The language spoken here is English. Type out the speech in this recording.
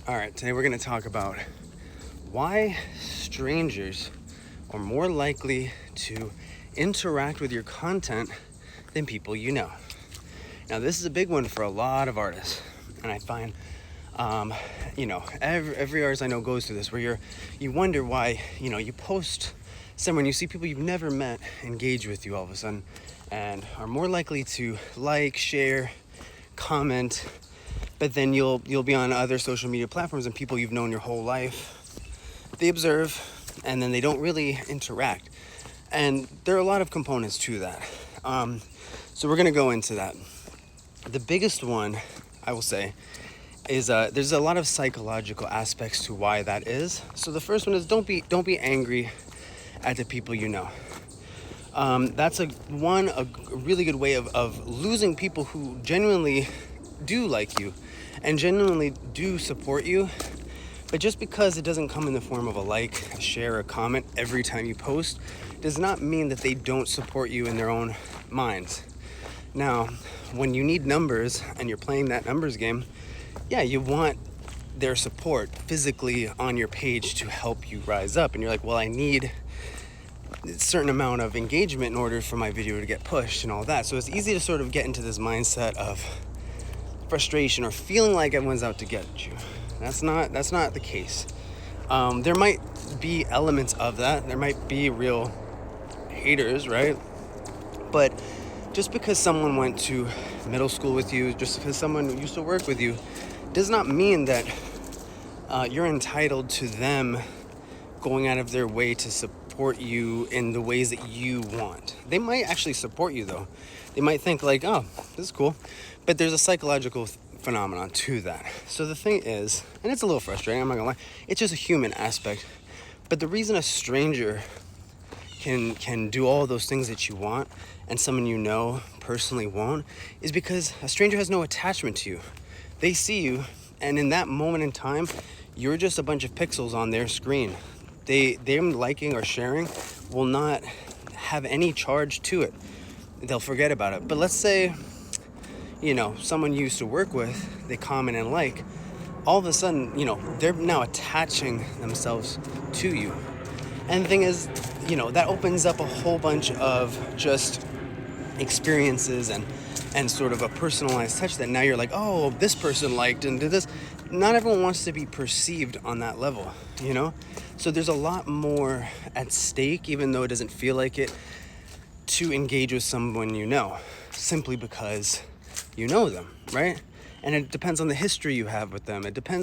All right, today we're going to talk about why strangers are more likely to interact with your content than people you know. Now, this is a big one for a lot of artists, and I find, every artist I know goes through this, where you wonder why, you post someone, you see people you've never met engage with you all of a sudden, and are more likely to like, share, comment. But then you'll be on other social media platforms and people you've known your whole life, they observe and then they don't really interact. And there are a lot of components to that. So we're going to go into that. The biggest one, I will say, is there's a lot of psychological aspects to why that is. So the first one is don't be angry at the people you know. That's a really good way of losing people who genuinely do like you and genuinely do support you. But just because it doesn't come in the form of a like, a share, a comment every time you post does not mean that they don't support you in their own minds. Now, when you need numbers and you're playing that numbers game, yeah, you want their support physically on your page to help you rise up. And you're like, well, I need a certain amount of engagement in order for my video to get pushed and all that. So it's easy to sort of get into this mindset of frustration or feeling like everyone's out to get you. That's not the case. There might be elements of that. There might be real haters, right? But just because someone went to middle school with you, just because someone used to work with you, does not mean that you're entitled to them going out of their way to support you in the ways that you want. They might actually support you though. They might think like, oh, this is cool. But there's a psychological phenomenon to that. So the thing is, and it's a little frustrating, I'm not gonna lie, it's just a human aspect. But the reason a stranger can do all those things that you want and someone you know personally won't is because a stranger has no attachment to you. They see you, and in that moment in time, you're just a bunch of pixels on their screen. Them liking or sharing will not have any charge to it. They'll forget about it. But let's say, someone you used to work with, they comment and like, all of a sudden, they're now attaching themselves to you. And the thing is, that opens up a whole bunch of just experiences and sort of a personalized touch that now you're like, oh, this person liked and did this. Not everyone wants to be perceived on that level, So there's a lot more at stake, even though it doesn't feel like it, to engage with someone you know, simply because you know them, right? And it depends on the history you have with them. It depends